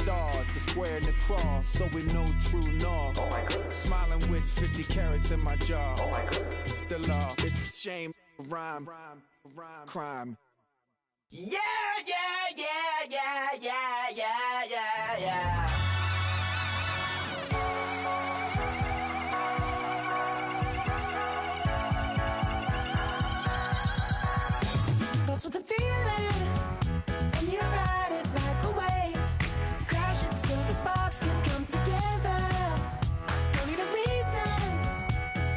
stars, the square and the cross, so we know true north. Oh my goodness. Smiling with 50 carats in my jaw. Oh my goodness. The law, it's a shame, rhyme, crime. Yeah, yeah, yeah, yeah, yeah, yeah, yeah, yeah. Starts with a feeling, and you ride it like a wave. Crash it so the sparks can come together. Don't need a reason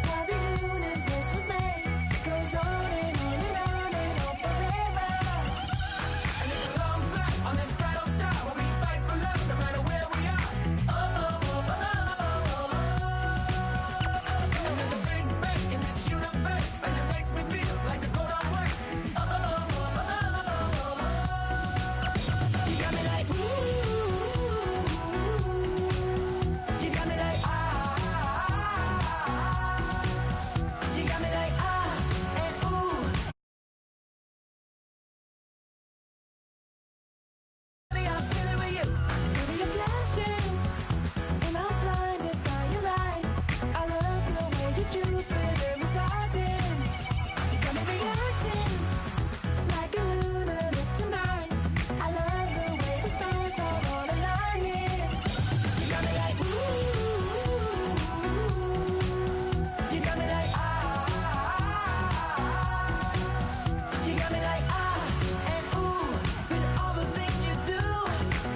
why the universe was made. It goes on and on and on and on forever. And it's a long flight on this battle star where we fight for love no matter where we are. Oh, oh, oh, oh, oh, oh. And there's a big bang in this universe, and it makes me feel like the gold on work. Oh, oh, oh, oh, oh, oh. You got me like, ooh. You got me like, ah. You got me like, ah, and ooh. Honey, I'm feeling with you. Baby, you're flashing, and I'm blinded by your light. I love the way you Jupiter is rising. You got me reacting like a lunatic tonight. I love the way the stars are all aligning. You got me like, ooh. You got me like, ah. You got me like, ah, and ooh. With all the things you do,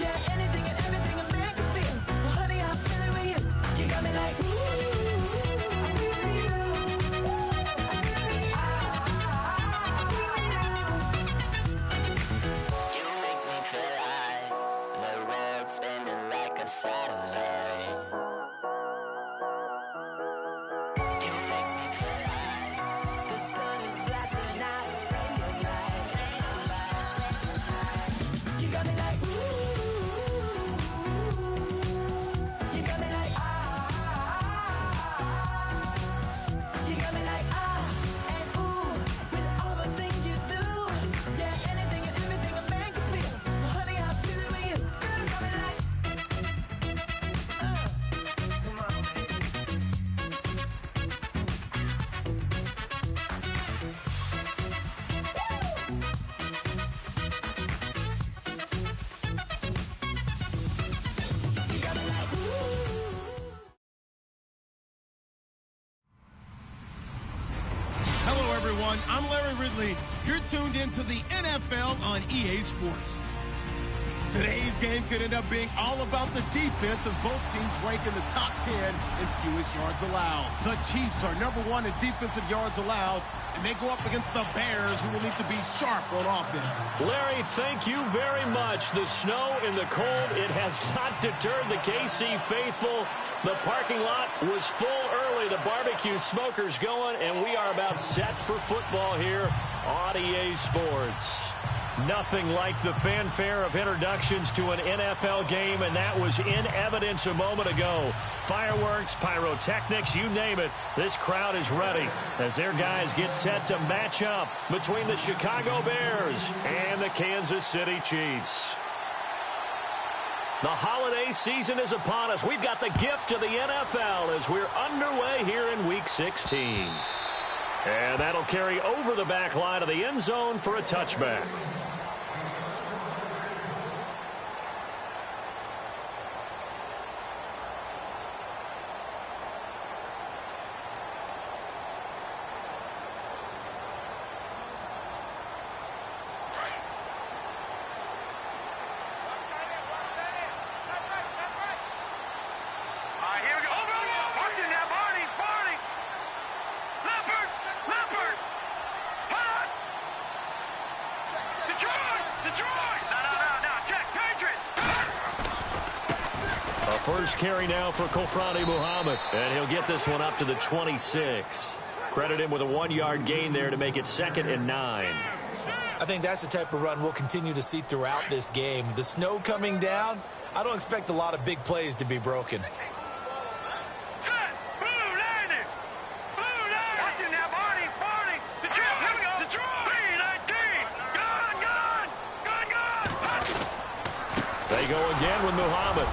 yeah, anything and everything a man can feel. Well, honey, I'm feeling with you. You got me like, ooh. I feel with you. You make me feel like the world's spinning like a satellite. You make me feel like The sun is blasting out a ray of light, ray of light. You got me like, ooh. You got me like, ah. You got me like, ah, and ooh. With all the things you do, yeah, anything and everything a man can feel. Well, honey, I'm feeling with you. You got me like, come on, you got me like, ooh. Hello, everyone. I'm Larry Ridley. You're tuned into the NFL on EA Sports. Today's game could end up being all about the defense as both teams rank in the top 10 in fewest yards allowed. The Chiefs are number 1 in defensive yards allowed, and they go up against the Bears, who will need to be sharp on offense. Larry, thank you very much. The snow and the cold, it has not deterred the KC faithful. The parking lot was full early. The barbecue smoker's going, and we are about set for football here on EA Sports. Nothing like the fanfare of introductions to an NFL game, and that was in evidence a moment ago. Fireworks, pyrotechnics, you name it. This crowd is ready as their guys get set to match up between the Chicago Bears and the Kansas City Chiefs. The holiday season is upon us. We've got the gift of the NFL as we're underway here in Week 16. And that'll carry over the back line of the end zone for a touchback. First carry now for Kofrani Muhammad, and he'll get this one up to the 26. Credit him with a 1-yard gain there to make it 2nd and 9. I think that's the type of run we'll continue to see throughout this game. The snow coming down, I don't expect a lot of big plays to be broken. They They go again with Muhammad.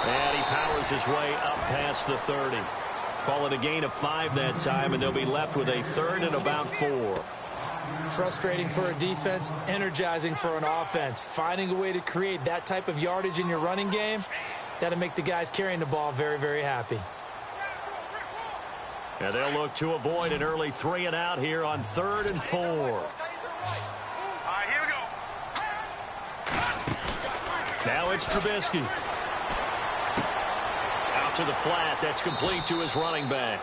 And he powers his way up past the 30. Call it a gain of 5 that time, and they'll be left with a 3rd and about 4. Frustrating for a defense, energizing for an offense. Finding a way to create that type of yardage in your running game, that'll make the guys carrying the ball very, very happy. And they'll look to avoid an early 3 and out here on 3rd and 4. All right, here we go. Now it's Trubisky. Out to the flat. That's complete to his running back.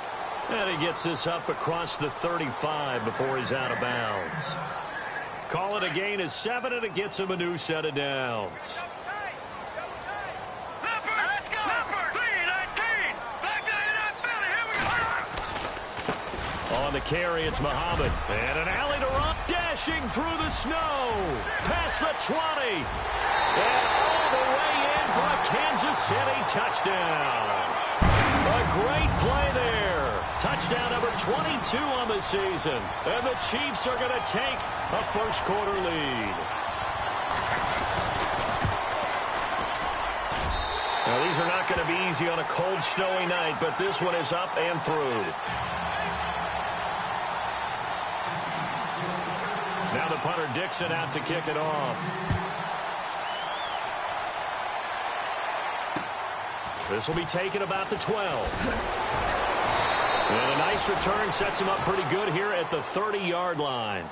And he gets this up across the 35 before he's out of bounds. Call it a gain of 7, and it gets him a new set of downs. On the carry, it's Muhammad. And an alley to run. Dashing through the snow. Past the 20. And all the way in for a Kansas City touchdown. A great play there. Touchdown number 22 on the season. And the Chiefs are going to take a first-quarter lead. Now, these are not going to be easy on a cold, snowy night, but this one is up and through. Now the punter Dixon out to kick it off. This will be taken about the 12. And a nice return sets him up pretty good here at the 30-yard line.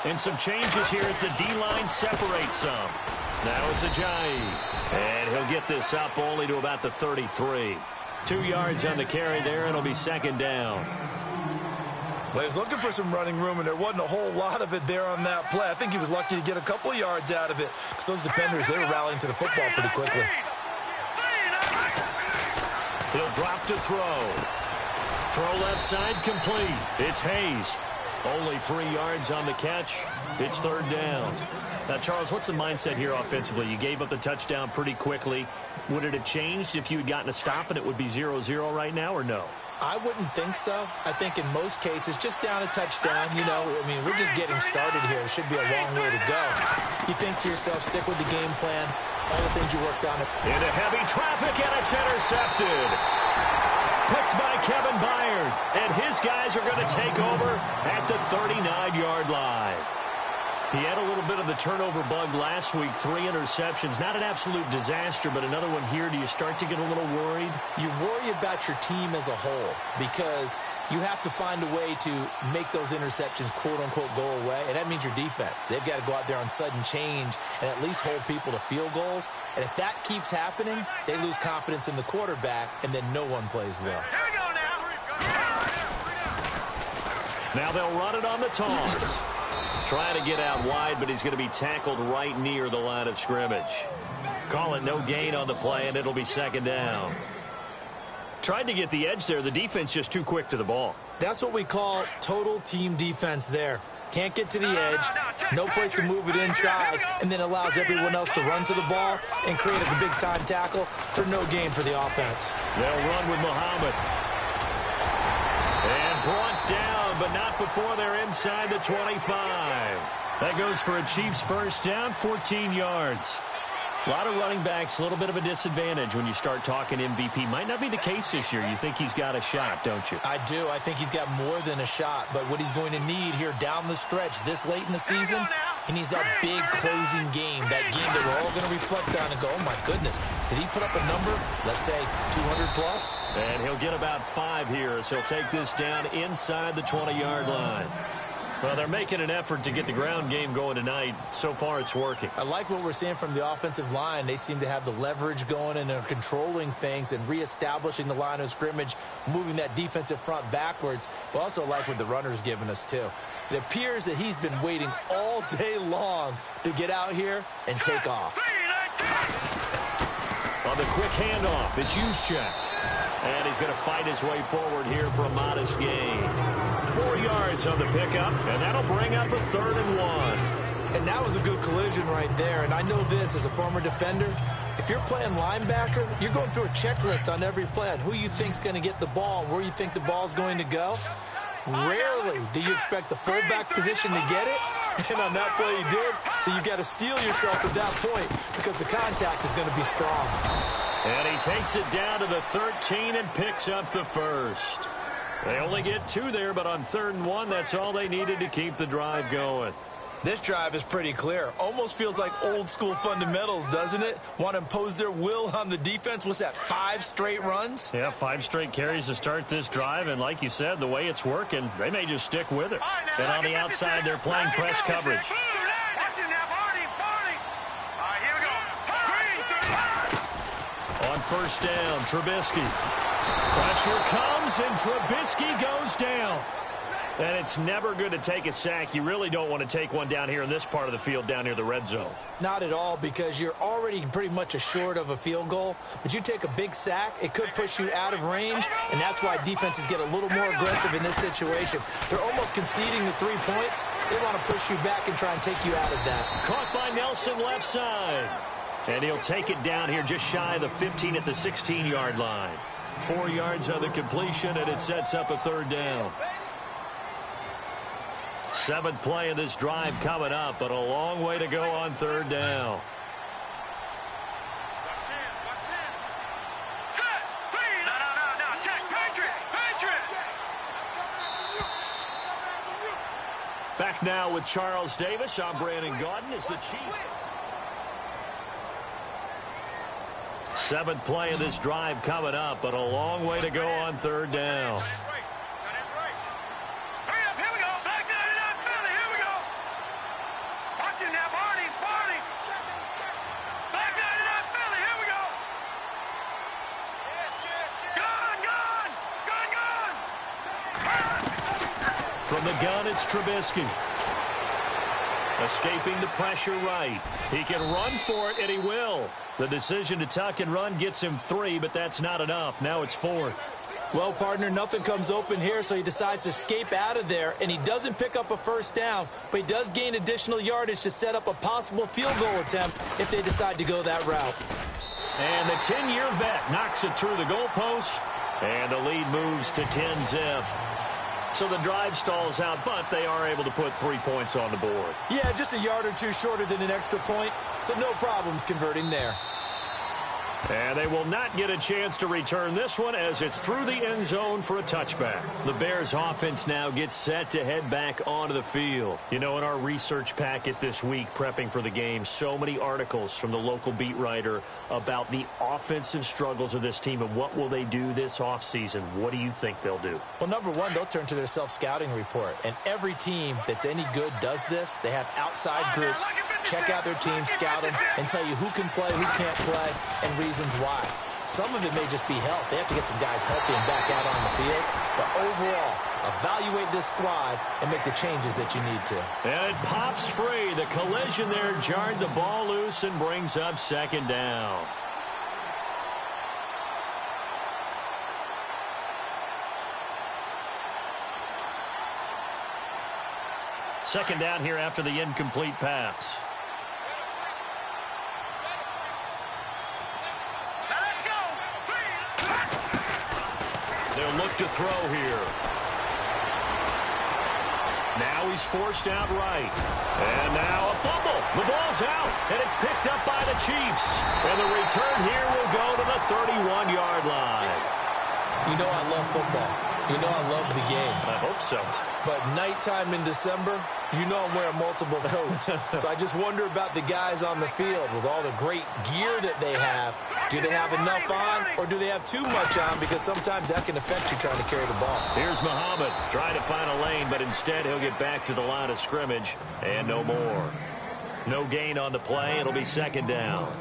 And some changes here as the D-line separates some. Now it's Ajayi. And he'll get this up only to about the 33. 2 yards on the carry there, and it'll be 2nd down. Well, he was looking for some running room, and there wasn't a whole lot of it there on that play. I think he was lucky to get a couple of yards out of it. Because those defenders, they were rallying to the football pretty quickly. He'll drop to throw. Throw left side complete. It's Hayes. Only 3 yards on the catch. It's 3rd down. Now, Charles, what's the mindset here offensively? You gave up the touchdown pretty quickly. Would it have changed if you had gotten a stop and it would be 0-0 right now, or no? I wouldn't think so. I think in most cases, just down a touchdown, you know, I mean, we're just getting started here. It should be a long way to go. You think to yourself, stick with the game plan, all the things you worked on. Into heavy traffic, and it's intercepted. Picked by Kevin Byard, and his guys are going to take over at the 39-yard line. He had a little bit of the turnover bug last week, 3 interceptions. Not an absolute disaster, but another one here. Do you start to get a little worried? You worry about your team as a whole because you have to find a way to make those interceptions, quote-unquote, go away, and that means your defense. They've got to go out there on sudden change and at least hold people to field goals. And if that keeps happening, they lose confidence in the quarterback, and then no one plays well. Here we go now. Now they'll run it on the toss. Trying to get out wide, but he's going to be tackled right near the line of scrimmage. Call it no gain on the play, and it'll be 2nd down. Tried to get the edge there. The defense just too quick to the ball. That's what we call total team defense there. Can't get to the edge, no place to move it inside, and then allows everyone else to run to the ball and create a big-time tackle for no gain for the offense. They'll run with Muhammad. And brought down, but not before they're inside the 25. That goes for a Chiefs first down, 14 yards. A lot of running backs, a little bit of a disadvantage when you start talking MVP. Might not be the case this year. You think he's got a shot, don't you? I do. I think he's got more than a shot. But what he's going to need here down the stretch this late in the season, he needs that big closing game, that game that we're all going to reflect on and go, oh, my goodness, did he put up a number, let's say 200-plus? And he'll get about 5 here as he'll take this down inside the 20-yard line. Well, they're making an effort to get the ground game going tonight. So far, it's working. I like what we're seeing from the offensive line. They seem to have the leverage going and they're controlling things and reestablishing the line of scrimmage, moving that defensive front backwards. But also like what the runner's giving us, too. It appears that he's been waiting all day long to get out here and take off. On the quick handoff, it's Juszczyk. And he's going to fight his way forward here for a modest gain. 4 yards on the pickup, and that'll bring up a 3rd and 1. And that was a good collision right there. And I know this as a former defender. If you're playing linebacker, you're going through a checklist on every play on who you think's going to get the ball, where you think the ball's going to go. Rarely do you expect the fullback position to get it. And on that play, he did. So you got to steel yourself at that point because the contact is going to be strong. And he takes it down to the 13 and picks up the 1st. They only get 2 there, but on 3rd and 1, that's all they needed to keep the drive going. This drive is pretty clear. Almost feels like old school fundamentals, doesn't it? Want to impose their will on the defense. What's that, 5 straight runs? Yeah, 5 straight carries to start this drive, and like you said, the way it's working, they may just stick with it. And on the outside, they're playing press coverage. On 1st down, Trubisky. Pressure comes, and Trubisky goes down. And it's never good to take a sack. You really don't want to take one down here in this part of the field, down near the red zone. Not at all, because you're already pretty much assured of a field goal. But you take a big sack, it could push you out of range, and that's why defenses get a little more aggressive in this situation. They're almost conceding the 3 points. They want to push you back and try and take you out of that. Caught by Nelson left side. And he'll take it down here just shy of the 15 at the 16-yard line. 4 yards on the completion, and it sets up a 3rd down. 7th play of this drive coming up, but a long way to go on 3rd down. Back now with Charles Davis. I'm Brandon Gaudin as the Chiefs. 7th play of this drive coming up, but a long way to go on 3rd down. From the gun, it's Trubisky. Escaping the pressure right. He can run for it, and he will. The decision to tuck and run gets him 3, but that's not enough. Now it's 4th. Well, partner, nothing comes open here, so he decides to escape out of there, and he doesn't pick up a 1st down, but he does gain additional yardage to set up a possible field goal attempt if they decide to go that route. And the 10-year vet knocks it through the goalpost, and the lead moves to 10-zip. So the drive stalls out, but they are able to put 3 points on the board. Yeah, just a yard or 2 shorter than an extra point, so no problems converting there. And they will not get a chance to return this one as it's through the end zone for a touchback. The Bears offense now gets set to head back onto the field. You know, in our research packet this week, prepping for the game, so many articles from the local beat writer about the offensive struggles of this team and what will they do this offseason. What do you think they'll do? Well, number one, they'll turn to their self-scouting report. And every team that's any good does this. They have outside groups, check out their team, scout them, and tell you who can play, who can't play, and reasons why. Some of it may just be health. They have to get some guys healthy and back out on the field. But overall, evaluate this squad and make the changes that you need to. And it pops free. The collision there jarred the ball loose and brings up 2nd down. Second down here after the incomplete pass. They'll look to throw here. Now he's forced out right. And now a fumble. The ball's out, and it's picked up by the Chiefs. And the return here will go to the 31-yard line. You know I love football. You know I love the game. I hope so. But nighttime in December, you know I'm wearing multiple coats. So I just wonder about the guys on the field with all the great gear that they have. Do they have enough on, or do they have too much on? Because sometimes that can affect you trying to carry the ball. Here's Muhammad trying to find a lane, but instead he'll get back to the line of scrimmage and no more. No gain on the play. It'll be second down.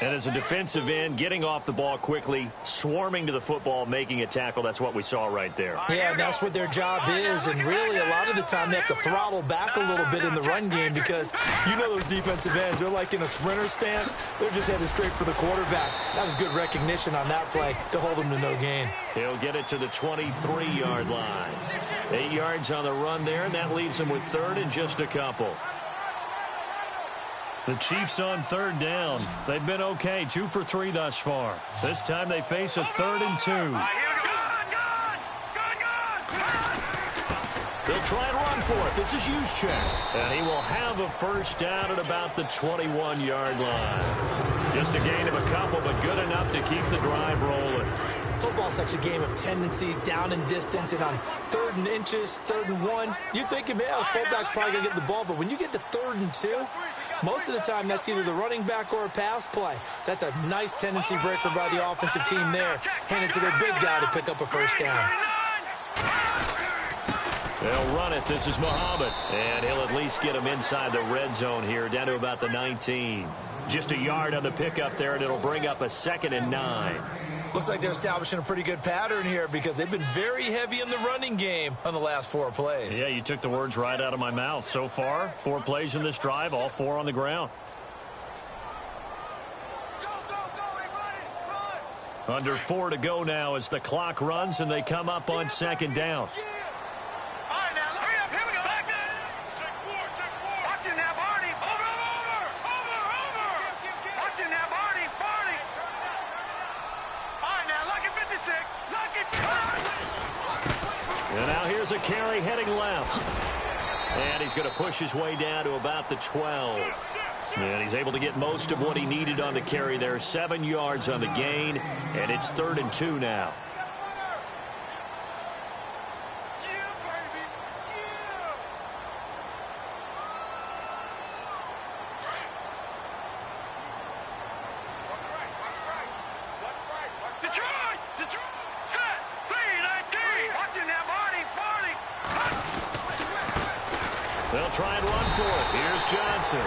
And as a defensive end, getting off the ball quickly, swarming to the football, making a tackle, that's what we saw right there. Yeah, that's what their job is, and really a lot of the time they have to throttle back a little bit in the run game because you know those defensive ends, they're like in a sprinter stance. They're just headed straight for the quarterback. That was good recognition on that play to hold him to no gain. He'll get it to the 23-yard line. 8 yards on the run there, and that leaves him with third and just a couple. The Chiefs on third down. They've been okay, 2 for 3 thus far. This time they face a 3rd and 2. They'll try and run for it. This is Juszczyk. And he will have a first down at about the 21-yard line. Just a gain of a couple, but good enough to keep the drive rolling. Football's such a game of tendencies, down and distance, and on 3rd and inches, 3rd and 1, you think, man, the fullback's probably going to get the ball, but when you get to 3rd and 2, most of the time that's either the running back or a pass play. So that's a nice tendency breaker by the offensive team there. Hand it to their big guy to pick up a first down. They'll run it. This is Muhammad, and he'll at least get him inside the red zone here, down to about the 19. Just a yard on the pickup there, and it'll bring up a 2nd and 9. Looks like they're establishing a pretty good pattern here because they've been very heavy in the running game on the last 4 plays. Yeah, you took the words right out of my mouth. So far, 4 plays in this drive, all 4 on the ground. Under 4 to go now as the clock runs and they come up on 2nd down. And now here's a carry heading left. And he's going to push his way down to about the 12. And he's able to get most of what he needed on the carry there. 7 yards on the gain, and it's 3rd and 2 now. They'll try and run for it. Here's Johnson.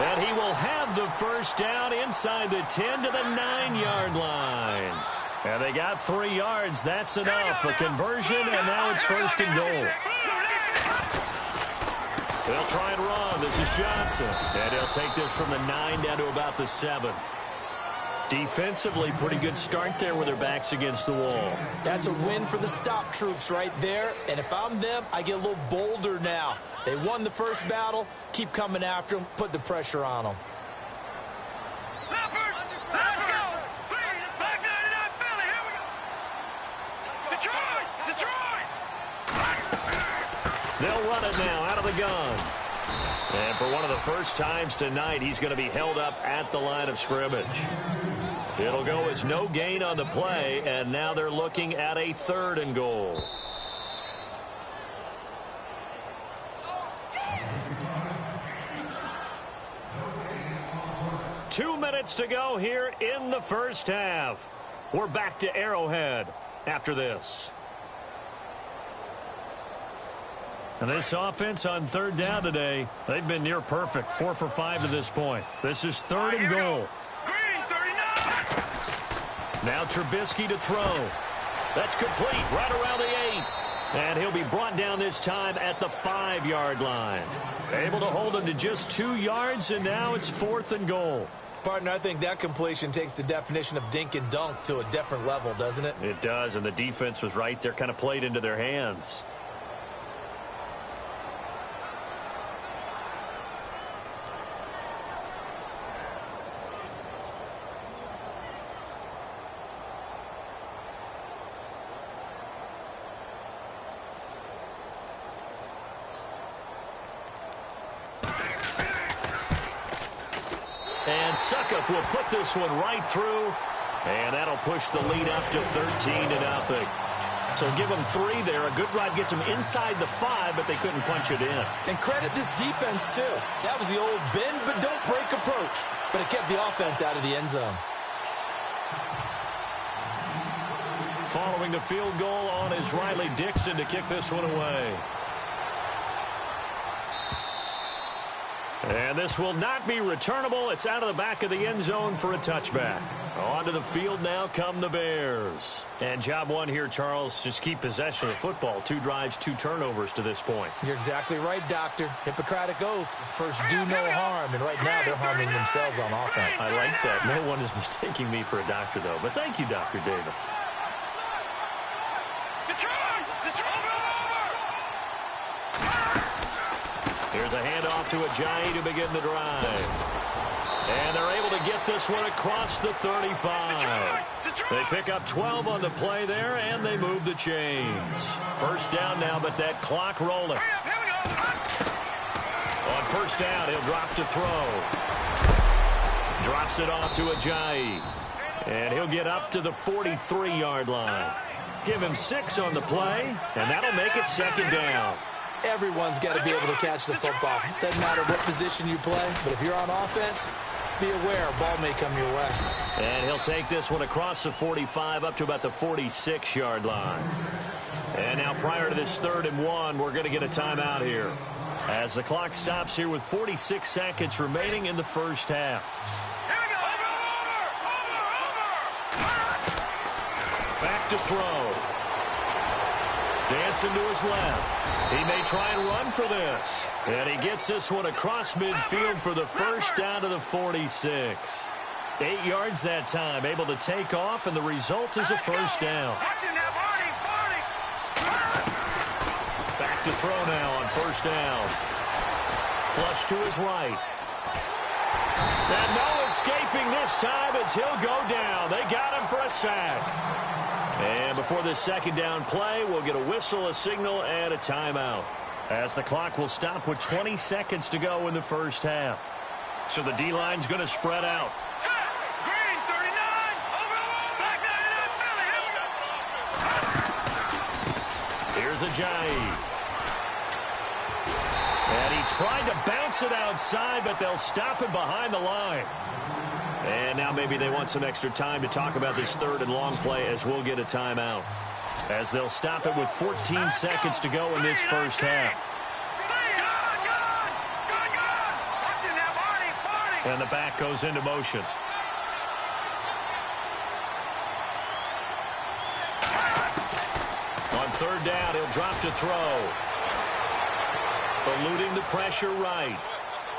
And he will have the first down inside the 10 to the 9-yard line. And they got 3 yards. That's enough. A conversion, and now it's 1st and goal. They'll try and run. This is Johnson. And he'll take this from the 9 down to about the 7. Defensively, pretty good start there with their backs against the wall. That's a win for the stop troops right there. And if I'm them, I get a little bolder now. They won the first battle. Keep coming after them. Put the pressure on them. Let's go. Back 99 Philly. Here we go. Detroit. They'll run it now out of the gun. And for one of the first times tonight, he's going to be held up at the line of scrimmage. It'll go as no gain on the play, and now they're looking at a 3rd and goal. Two minutes to go here in the first half. We're back to Arrowhead after this. And this offense on 3rd down today, they've been near perfect. 4 for 5 to this point. This is 3rd and goal. Now Trubisky to throw. That's complete right around the 8. And he'll be brought down this time at the 5-yard line. Able to hold him to just 2 yards, and now it's 4th and goal. Partner, I think that completion takes the definition of dink and dunk to a different level, doesn't it? It does, and the defense was right there, kind of played into their hands. And Suckup will put this one right through, and that'll push the lead up to 13-0. So give them 3 there. A good drive gets them inside the 5, but they couldn't punch it in. And credit this defense, too. That was the old bend but don't break approach. But it kept the offense out of the end zone. Following the field goal on is Riley Dixon to kick this one away. And this will not be returnable. It's out of the back of the end zone for a touchback. Onto the field now come the Bears. And job one here, Charles, just keep possession of the football. 2 drives, 2 turnovers to this point. You're exactly right, Doctor. Hippocratic oath. First, do no harm. And right now, they're harming themselves on offense. I like that. No one is mistaking me for a doctor, though. But thank you, Dr. Davis. Here's a handoff to Ajayi to begin the drive. And they're able to get this one across the 35. They pick up 12 on the play there, and they move the chains. First down now, but that clock rolling. On first down, he'll drop to throw. Drops it off to Ajayi. And he'll get up to the 43-yard line. Give him 6 on the play, and that'll make it second down. Everyone's got to be able to catch the football. Doesn't matter what position you play, but if you're on offense, be aware a ball may come your way. And he'll take this one across the 45 up to about the 46-yard line. And now prior to this 3rd and 1, we're going to get a timeout here as the clock stops here with 46 seconds remaining in the first half. Back to throw. Dancing to his left. He may try and run for this. And he gets this one across midfield for the first down to the 46. 8 yards that time, able to take off, and the result is a first down. Back to throw now on first down. Flush to his right. And no escaping this time as he'll go down. They got him for a sack. And before this second down play, we'll get a whistle, a signal, and a timeout, as the clock will stop with 20 seconds to go in the first half. So the D-line's going to spread out. Green, 39. Back 99, Philly. Here's Ajayi. And he tried to bounce it outside, but they'll stop him behind the line. And now maybe they want some extra time to talk about this 3rd and long play, as we'll get a timeout, as they'll stop it with 14 seconds to go in this first half. And the back goes into motion. On 3rd down, he'll drop to throw. Eluding the pressure right.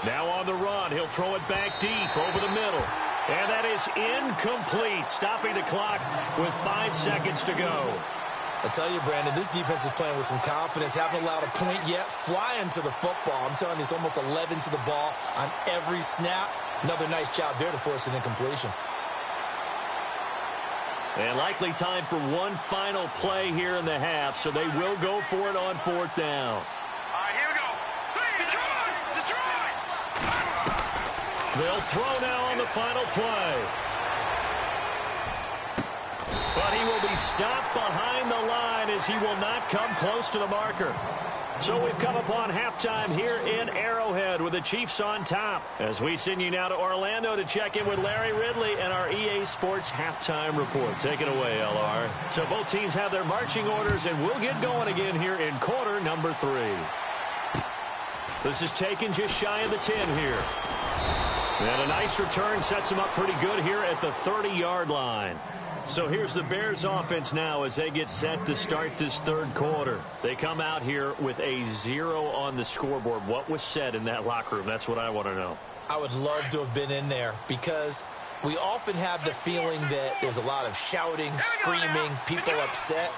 Now on the run, he'll throw it back deep over the middle. And that is incomplete, stopping the clock with 5 seconds to go. I tell you, Brandon, this defense is playing with some confidence. Haven't allowed a point yet. Flying to the football. I'm telling you, it's almost 11 to the ball on every snap. Another nice job there to force an incompletion. And likely time for one final play here in the half, so they will go for it on 4th down. All right, here we go. Detroit! They'll throw now on the final play. But he will be stopped behind the line as he will not come close to the marker. So we've come upon halftime here in Arrowhead with the Chiefs on top, as we send you now to Orlando to check in with Larry Ridley and our EA Sports halftime report. Take it away, LR. So both teams have their marching orders, and we'll get going again here in quarter number 3. This is taken just shy of the 10 here. And a nice return sets them up pretty good here at the 30-yard line. So here's the Bears offense now as they get set to start this 3rd quarter. They come out here with a 0 on the scoreboard. What was said in that locker room? That's what I want to know. I would love to have been in there, because we often have the feeling that there's a lot of shouting, screaming, people upset.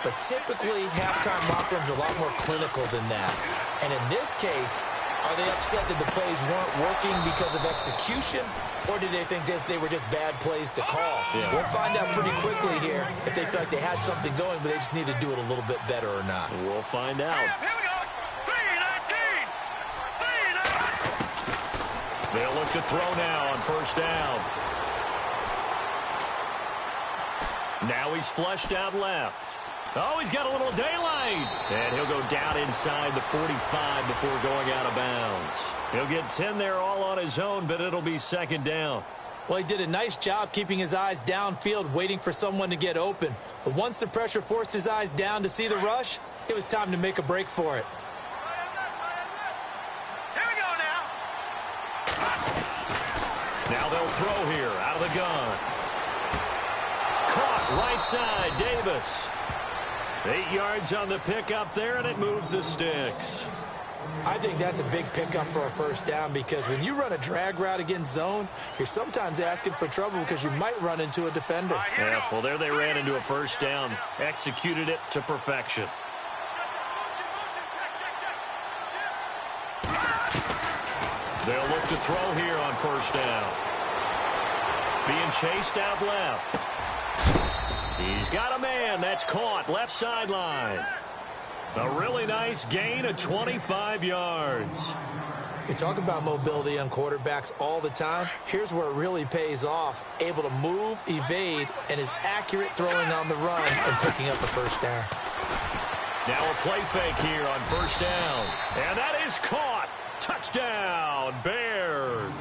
But typically, halftime locker rooms are a lot more clinical than that. And in this case, are they upset that the plays weren't working because of execution? Or did they think they were just bad plays to call? Yeah. We'll find out pretty quickly here if they feel like they had something going, but they just need to do it a little bit better or not. We'll find out. Here we go. 3-19. They'll look to throw now on first down. Now he's flushed out left. Oh, he's got a little daylight. And he'll go down inside the 45 before going out of bounds. He'll get 10 there all on his own, but it'll be second down. Well, he did a nice job keeping his eyes downfield, waiting for someone to get open. But once the pressure forced his eyes down to see the rush, it was time to make a break for it. Here we go now. Now they'll throw here out of the gun. Caught right side, Davis. 8 yards on the pickup there, and it moves the sticks. I think that's a big pickup for a first down because when you run a drag route against zone, you're sometimes asking for trouble because you might run into a defender. Yeah, well, there they ran into a first down. Executed it to perfection. They'll look to throw here on first down. Being chased out left. He's got a man. That's caught left sideline. A really nice gain of 25 yards. You talk about mobility on quarterbacks all the time. Here's where it really pays off. Able to move, evade, and is accurate throwing on the run and picking up a first down. Now a play fake here on first down. And that is caught. Touchdown, Bears.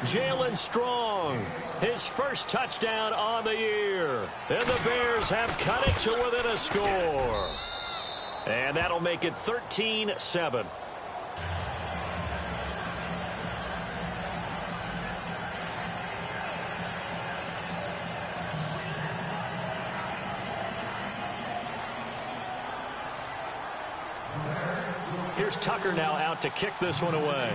Jalen Strong, his first touchdown on the year. And the Bears have cut it to within a score. And that'll make it 13-7. Here's Tucker now out to kick this one away.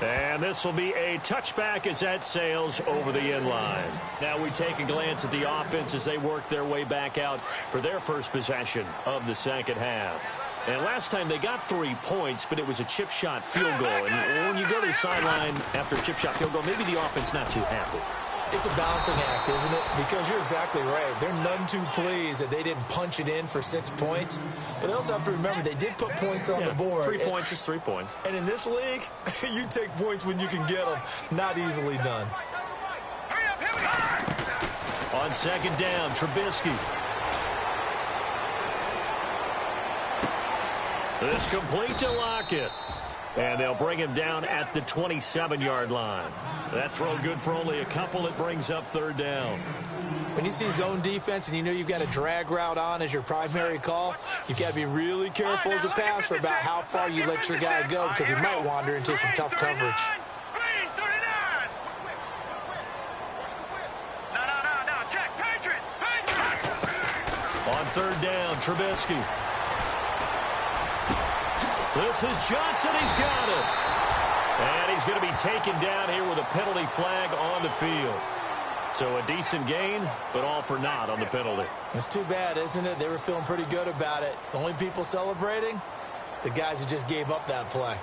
And this will be a touchback as that sails over the end line. Now we take a glance at the offense as they work their way back out for their first possession of the second half. And last time they got 3 points, but it was a chip shot field goal. And when you go to the sideline after a chip shot field goal, maybe the offense not too happy. It's a balancing act, isn't it? Because you're exactly right. They're none too pleased that they didn't punch it in for 6 points. But they also have to remember they did put points on the board. 3 points is 3 points. And in this league, you take points when you can get them. Not easily done. Hurry up, here we go. On second down, Trubisky. This complete to Lockett. And they'll bring him down at the 27-yard line. That throw good for only a couple. It brings up third down. When you see zone defense and you know you've got a drag route on as your primary call, you've got to be really careful as a passer about how far you let your guy go because he might wander into some tough coverage. Green, 39. No, check. Patriot. On third down, Trubisky. This is Johnson. He's got it. And he's going to be taken down here with a penalty flag on the field. So a decent gain, but all for naught on the penalty. It's too bad, isn't it? They were feeling pretty good about it. The only people celebrating, the guys who just gave up that play.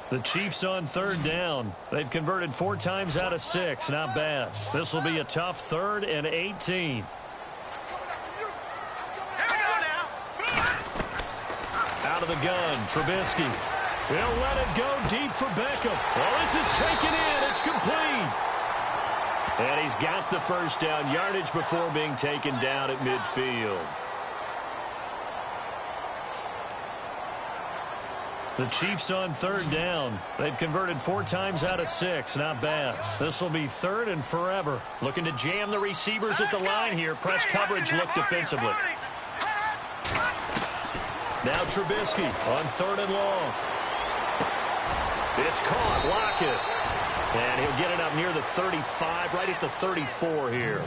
The Chiefs on third down. They've converted 4 times out of 6. Not bad. This will be a tough 3rd and 18. Here we go now. Out of the gun, Trubisky. They'll let it go deep for Beckham. Oh, this is taken in. It's complete. And he's got the first down yardage before being taken down at midfield. The Chiefs on third down. They've converted 4 times out of 6. Not bad. This will be 3rd and forever. Looking to jam the receivers at the line here. Press coverage look defensively. Now Trubisky on 3rd and long. It's caught. Lockett. And he'll get it up near the 35, right at the 34 here.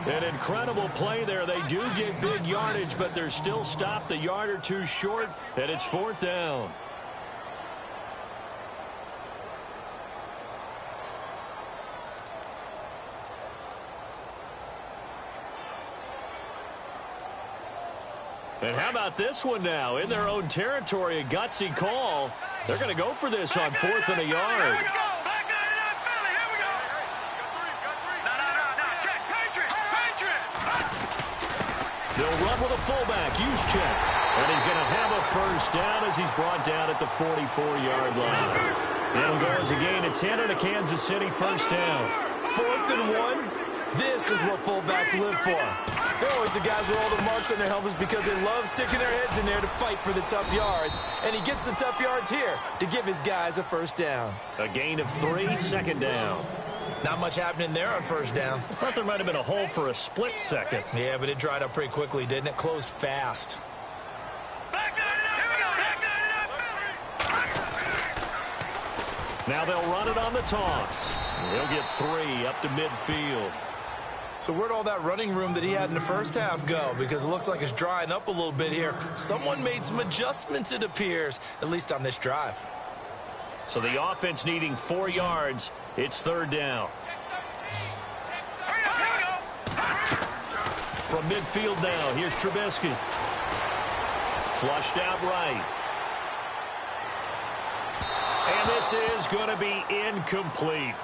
An incredible play there. They do get big yardage, but they're still stopped a yard or 2 short, and it's 4th down. And how about this one now? In their own territory, a gutsy call. They're going to go for this on 4th and a yard. Let's go. Back in that Philly. Here fullback, Juszczyk. And he's going to have a first down as he's brought down at the 44-yard line. It'll go as a gain of 10 and a Kansas City first down. 4th and 1. This is what fullbacks live for. They're always the guys with all the marks on their helmets because they love sticking their heads in there to fight for the tough yards. And he gets the tough yards here to give his guys a first down. A gain of 3, second down. Not much happening there on first down. I thought there might have been a hole for a split second. Yeah, but it dried up pretty quickly, didn't it? Closed fast. Now they'll run it on the toss. They'll get 3 up to midfield. So where'd all that running room that he had in the first half go? Because it looks like it's drying up a little bit here. Someone made some adjustments, it appears, at least on this drive. So the offense needing 4 yards. It's third down. From midfield now, here's Trubisky. Flushed out right. And this is going to be incomplete.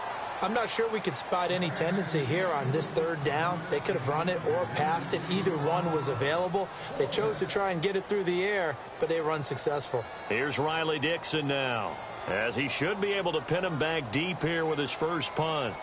I'm not sure we could spot any tendency here on this third down. They could have run it or passed it. Either one was available. They chose to try and get it through the air, but they were unsuccessful. Here's Riley Dixon now, as he should be able to pin him back deep here with his first punt.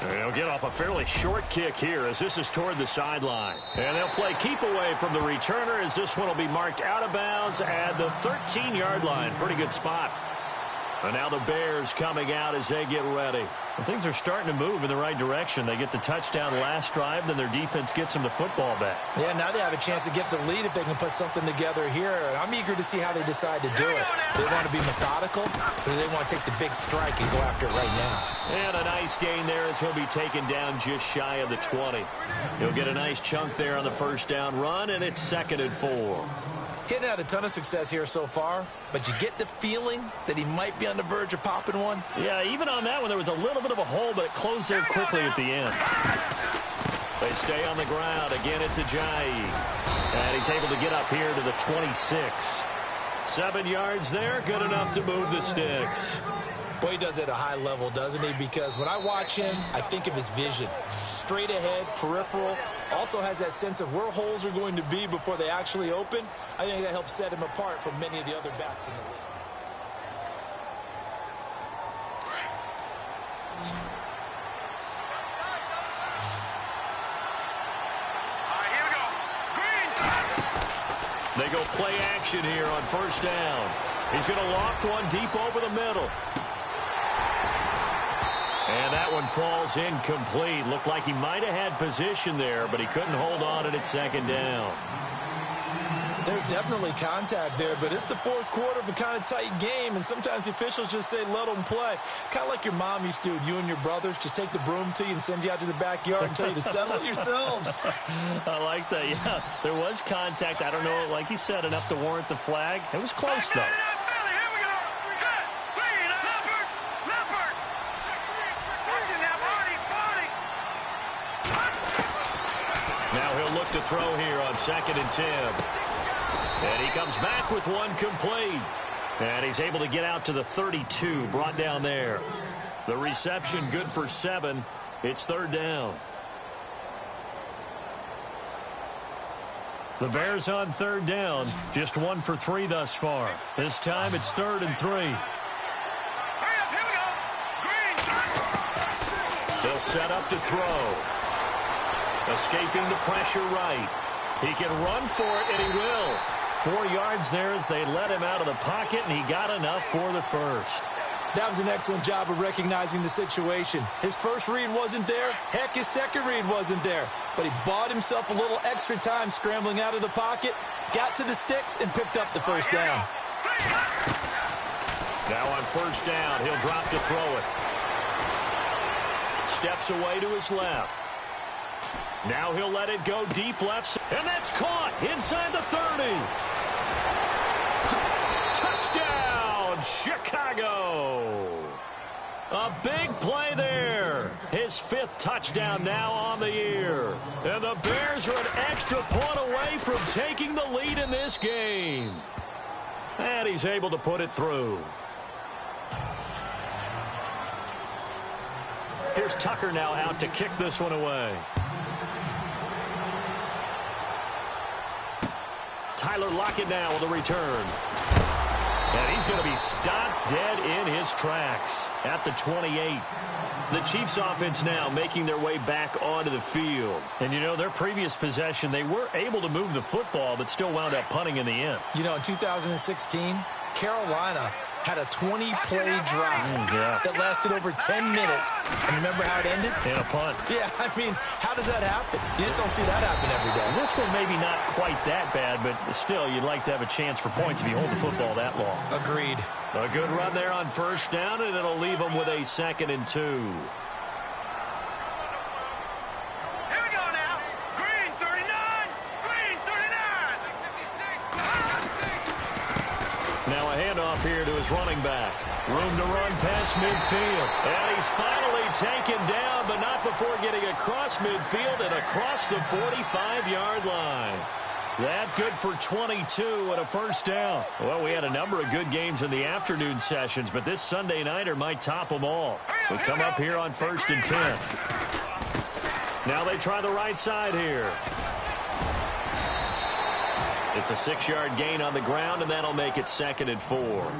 They'll get off a fairly short kick here as this is toward the sideline. And they'll play keep away from the returner as this one will be marked out of bounds at the 13-yard line. Pretty good spot. And now the Bears coming out as they get ready. And things are starting to move in the right direction. They get the touchdown last drive, then their defense gets them the football back. Yeah, now they have a chance to get the lead if they can put something together here. And I'm eager to see how they decide to do it. Do they want to be methodical, or do they want to take the big strike and go after it right now? And a nice gain there as he'll be taken down just shy of the 20. He'll get a nice chunk there on the first down run, and it's 2nd and 4. Hitting had a ton of success here so far, but you get the feeling that he might be on the verge of popping one. Yeah, even on that one, there was a little bit of a hole, but it closed there quickly at the end. They stay on the ground. Again, it's Ajayi. And he's able to get up here to the 26. 7 yards there, good enough to move the sticks. Boy, he does it at a high level, doesn't he? Because when I watch him, I think of his vision. Straight ahead, peripheral. Also has that sense of where holes are going to be before they actually open. I think that helps set him apart from many of the other backs in the league. They go play action here on first down. He's going to loft one deep over the middle. And that one falls incomplete. Looked like he might have had position there, but he couldn't hold on at it second down. There's definitely contact there, but it's the fourth quarter of a kind of tight game, and sometimes the officials just say, let them play. Kind of like your mom used to, you and your brothers, just take the broom to you and send you out to the backyard and tell you to settle it yourselves. I like that, yeah. There was contact. I don't know, like you said, enough to warrant the flag. It was close, though. Now he'll look to throw here on 2nd and 10. And he comes back with one complete. And he's able to get out to the 32, brought down there. The reception good for 7. It's third down. The Bears on third down, just 1 for 3 thus far. This time it's 3rd and 3. They'll set up to throw. Escaping the pressure right. He can run for it, and he will. 4 yards there as they let him out of the pocket, and he got enough for the first. That was an excellent job of recognizing the situation. His first read wasn't there. Heck, his second read wasn't there. But he bought himself a little extra time scrambling out of the pocket, got to the sticks, and picked up the first down. Now on first down, he'll drop to throw it. Steps away to his left. Now he'll let it go deep left, and that's caught inside the 30. Touchdown, Chicago. A big play there. His 5th touchdown now on the year. And the Bears are an extra point away from taking the lead in this game. And he's able to put it through. Here's Tucker now out to kick this one away. Tyler Lockett now with a return. And he's going to be stopped dead in his tracks at the 28. The Chiefs offense now making their way back onto the field. And, you know, their previous possession, they were able to move the football, but still wound up punting in the end. You know, in 2016, Carolina had a 20-play drive that lasted over 10 minutes. And remember how it ended? And a punt. Yeah, I mean, how does that happen? You just don't see that happen every day. This one maybe not quite that bad, but still, you'd like to have a chance for points if you hold the football that long. Agreed. A good run there on first down, and it'll leave them with a 2nd and 2. Here we go now. Green 39. Green 39. Now a handoff here to his running back. Room to run past midfield. And he's finally taken down, but not before getting across midfield and across the 45-yard line. That good for 22 and a first down. Well, we had a number of good games in the afternoon sessions, but this Sunday nighter might top them all. So we come up here on 1st and 10. Now they try the right side here. It's a 6-yard gain on the ground, and that'll make it 2nd and 4.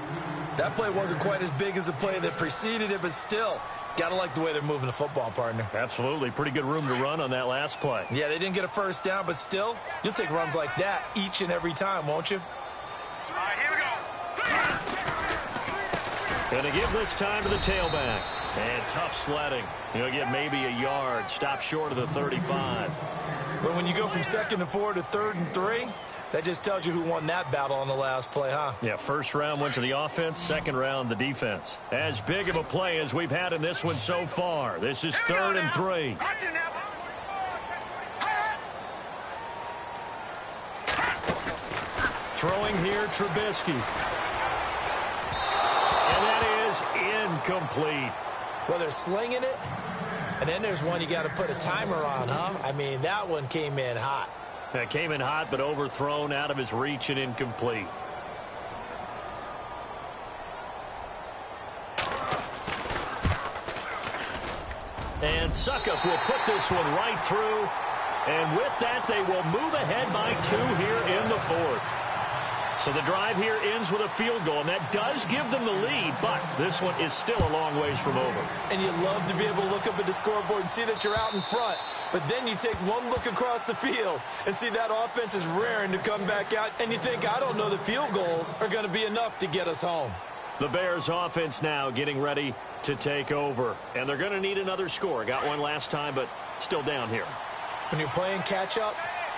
That play wasn't quite as big as the play that preceded it, but still, got to like the way they're moving the football, partner. Absolutely. Pretty good room to run on that last play. Yeah, they didn't get a first down, but still, you'll take runs like that each and every time, won't you? All right, here we go. Going to give this time to the tailback. And tough sledding. He'll get maybe a yard. Stop short of the 35. But when you go from 2nd and 4 to 3rd and 3, that just tells you who won that battle on the last play, huh? Yeah, first round went to the offense, 2nd round the defense. As big of a play as we've had in this one so far. This is 3rd and 3. Throwing here, Trubisky. And that is incomplete. Well, they're slinging it, and then there's one you got to put a timer on, huh? I mean, that one came in hot. That came in hot, but overthrown, out of his reach, and incomplete. And Suckup will put this one right through. And with that, they will move ahead by 2 here in the 4th. So the drive here ends with a field goal, and that does give them the lead, but this one is still a long ways from over. And you love to be able to look up at the scoreboard and see that you're out in front, but then you take one look across the field and see that offense is raring to come back out, and you think, I don't know, the field goals are going to be enough to get us home. The Bears offense now getting ready to take over, and they're going to need another score. Got one last time, but still down here. When you're playing catch-up,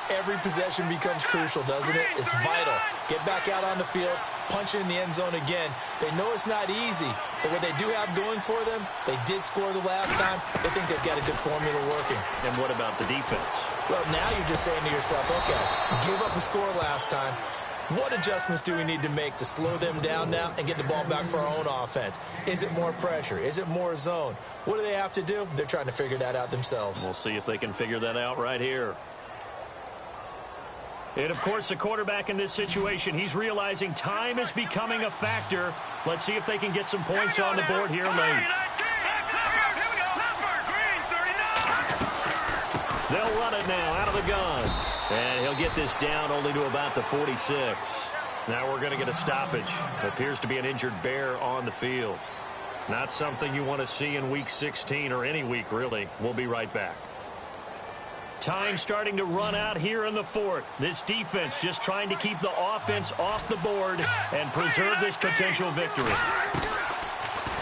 every possession becomes crucial, doesn't it? It's vital. Get back out on the field, punch it in the end zone again. They know it's not easy, but what they do have going for them, they did score the last time. They think they've got a good formula working. And what about the defense? Well, now you're just saying to yourself, okay, give up a score last time. What adjustments do we need to make to slow them down now and get the ball back for our own offense? Is it more pressure? Is it more zone? What do they have to do? They're trying to figure that out themselves. We'll see if they can figure that out right here. And, of course, the quarterback in this situation, he's realizing time is becoming a factor. Let's see if they can get some points on the board here late. They'll run it now out of the gun. And he'll get this down only to about the 46. Now we're going to get a stoppage. It appears to be an injured Bear on the field. Not something you want to see in Week 16 or any week, really. We'll be right back. Time starting to run out here in the 4th. This defense just trying to keep the offense off the board and preserve this potential victory.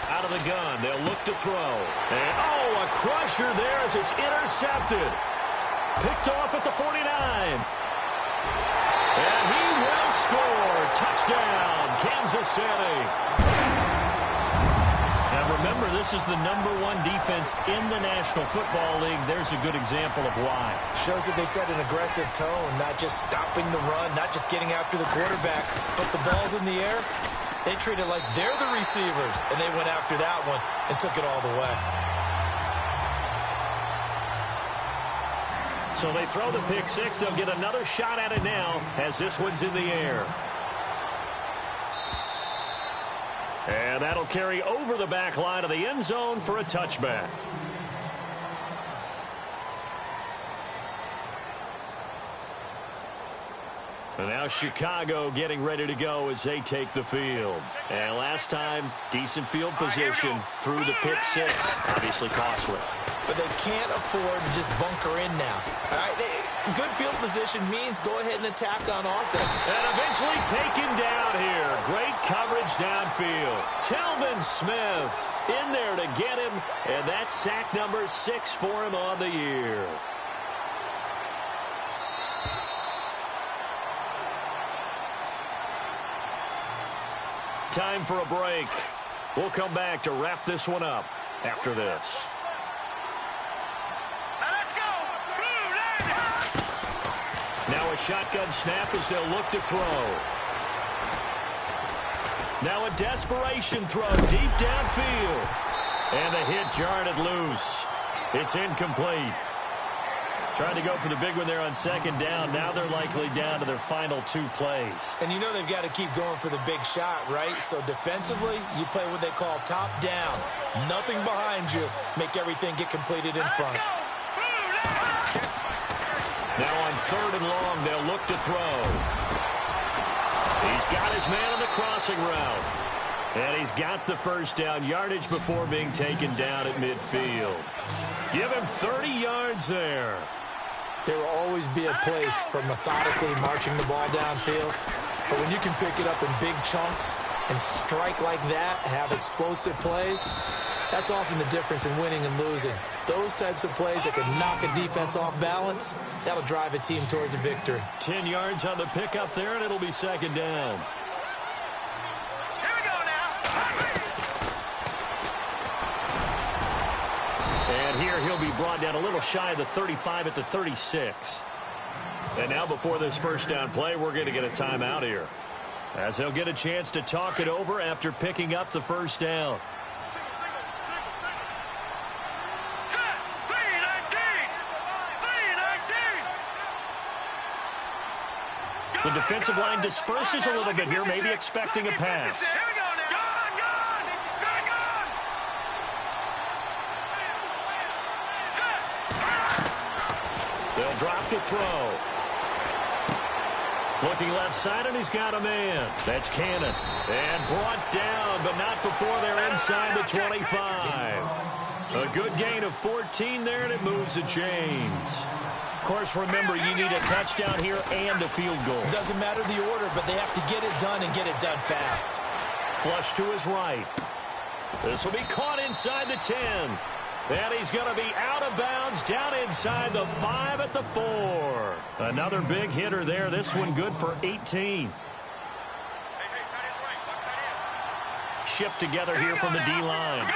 Out of the gun, they'll look to throw. And, oh, a crusher there as it's intercepted. Picked off at the 49. And he will score. Touchdown, Kansas City. Now remember, this is the #1 defense in the National Football League. There's a good example of why. Shows that they set an aggressive tone, not just stopping the run, not just getting after the quarterback, but the ball's in the air. They treat it like they're the receivers, and they went after that one and took it all the way. So they throw the pick six. They'll get another shot at it now as this one's in the air. And that'll carry over the back line of the end zone for a touchback. And now Chicago getting ready to go as they take the field. And last time, decent field position through the pick six. Obviously costly. But they can't afford to just bunker in now. All right, good field position means go ahead and attack on offense. And eventually taken down here. Great coverage downfield. Telvin Smith in there to get him. And that's sack number 6 for him on the year. Time for a break. We'll come back to wrap this one up after this. Now a shotgun snap as they'll look to throw. Now a desperation throw deep downfield. And the hit jarred it loose. It's incomplete. Trying to go for the big one there on second down. Now they're likely down to their final 2 plays. And you know they've got to keep going for the big shot, right? So defensively, you play what they call top down. Nothing behind you. Make everything get completed in front. Now on 3rd and long, they'll look to throw. He's got his man on the crossing route. And he's got the first down yardage before being taken down at midfield. Give him 30 yards there. There will always be a place for methodically marching the ball downfield. But when you can pick it up in big chunks and strike like that, have explosive plays, that's often the difference in winning and losing. Those types of plays that can knock a defense off balance, that'll drive a team towards a victory. 10 yards on the pickup there, and it'll be second down. Here we go now. And here he'll be brought down a little shy of the 35 at the 36. And now before this first down play, we're going to get a timeout here, as they'll get a chance to talk it over after picking up the first down. The defensive line disperses a little bit here, maybe expecting a pass. Here we go now. They'll drop to throw. Looking left side, and he's got a man. That's Cannon. And brought down, but not before they're inside the 25. A good gain of 14 there, and it moves the chains. Of course, remember, you need a touchdown here and a field goal. Doesn't matter the order, but they have to get it done and get it done fast. Flush to his right. This will be caught inside the 10. And he's going to be out of bounds down inside the 5 at the 4. Another big hitter there. This one good for 18. Shift together here from the D-line.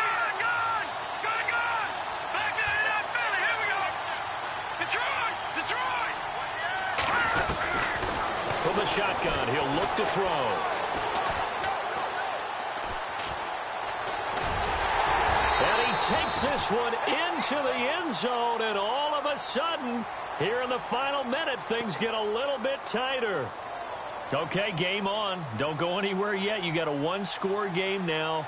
From the shotgun, he'll look to throw. And he takes this one into the end zone, and all of a sudden, here in the final minute, things get a little bit tighter. Okay, game on. Don't go anywhere yet. You got a 1-score game now.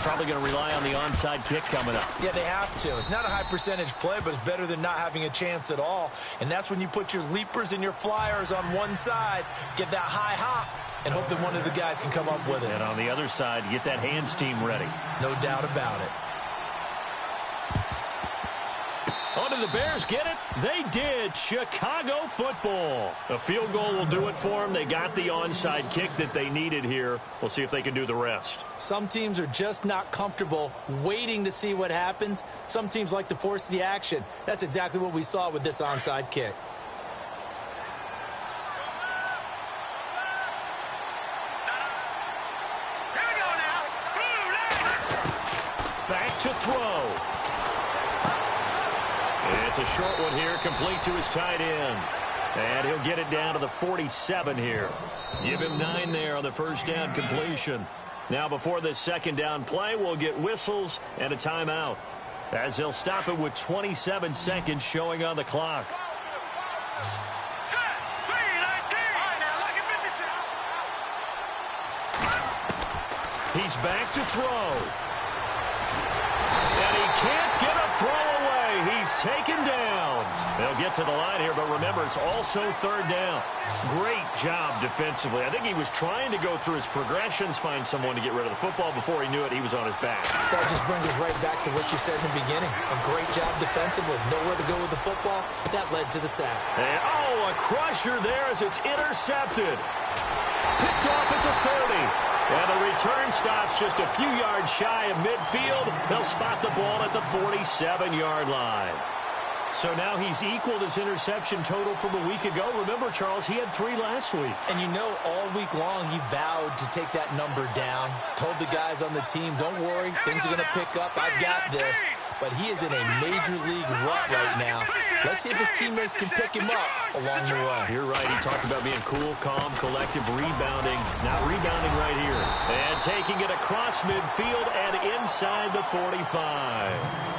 Probably going to rely on the onside kick coming up. Yeah, they have to. It's not a high percentage play, but it's better than not having a chance at all. And that's when you put your leapers and your flyers on one side, get that high hop, and hope that one of the guys can come up with it. And on the other side, get that hands team ready. No doubt about it. Oh, did the Bears get it? They did. Chicago football. A field goal will do it for them. They got the onside kick that they needed here. We'll see if they can do the rest. Some teams are just not comfortable waiting to see what happens. Some teams like to force the action. That's exactly what we saw with this onside kick. Here we go now. Back to throw. It's a short one here, complete to his tight end. And he'll get it down to the 47 here. Give him 9 there on the first down completion. Now before this second down play, we'll get whistles and a timeout, as they'll stop it with 27 seconds showing on the clock. He's back to throw. And he can't get a throw away. He's taken down. They'll get to the line here, but remember, it's also third down. Great job defensively. I think he was trying to go through his progressions, find someone to get rid of the football. Before he knew it, he was on his back. So that just brings us right back to what you said in the beginning. A great job defensively. Nowhere to go with the football. That led to the sack. And, a crusher there as it's intercepted. Picked off at the 30. And the return stops just a few yards shy of midfield. They'll spot the ball at the 47-yard line. So now he's equaled his interception total from a week ago. Remember, Charles, he had 3 last week. And you know, all week long he vowed to take that number down. Told the guys on the team, don't worry, things are going to pick up. I've got this. But he is in a major league rut right now. Let's see if his teammates can pick him up along the way. You're right. He talked about being cool, calm, collective, rebounding. Not rebounding right here. And taking it across midfield and inside the 45.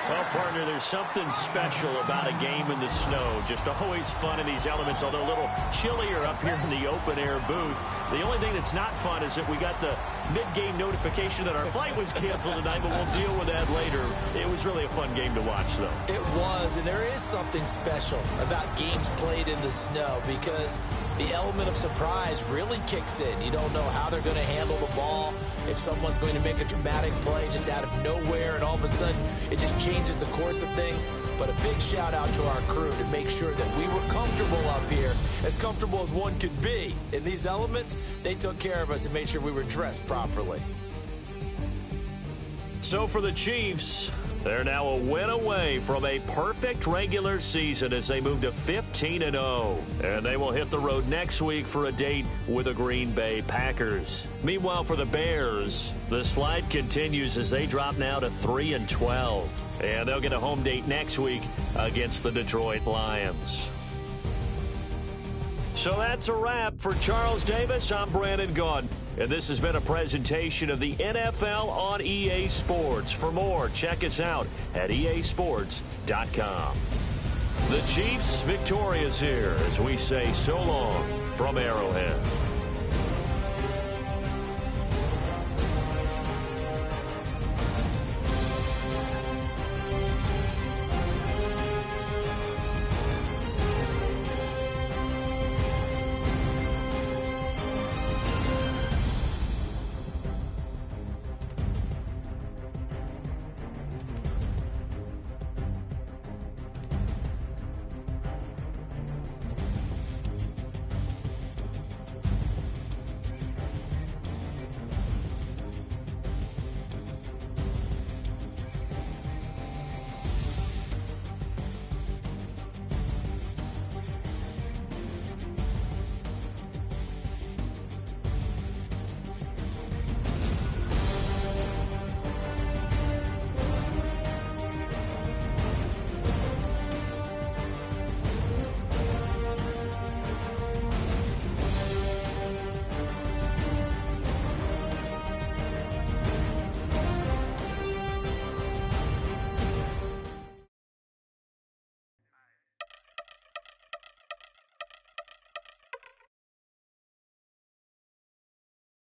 Well, partner, there's something special about a game in the snow. Just always fun in these elements, although a little chillier up here in the open-air booth. The only thing that's not fun is that we got the mid-game notification that our flight was canceled tonight, but we'll deal with that later. It was really a fun game to watch, though. It was, and there is something special about games played in the snow because the element of surprise really kicks in. You don't know how they're going to handle the ball, if someone's going to make a dramatic play just out of nowhere, and all of a sudden it just changes the course of things. But a big shout out to our crew to make sure that we were comfortable up here, as comfortable as one could be. In these elements, they took care of us and made sure we were dressed properly. So for the Chiefs, they're now a win away from a perfect regular season as they move to 15-0. And they will hit the road next week for a date with the Green Bay Packers. Meanwhile, for the Bears, the slide continues as they drop now to 3-12. And they'll get a home date next week against the Detroit Lions. So that's a wrap. For Charles Davis, I'm Brandon Gaudin. And this has been a presentation of the NFL on EA Sports. For more, check us out at easports.com. The Chiefs victorious here as we say so long from Arrowhead.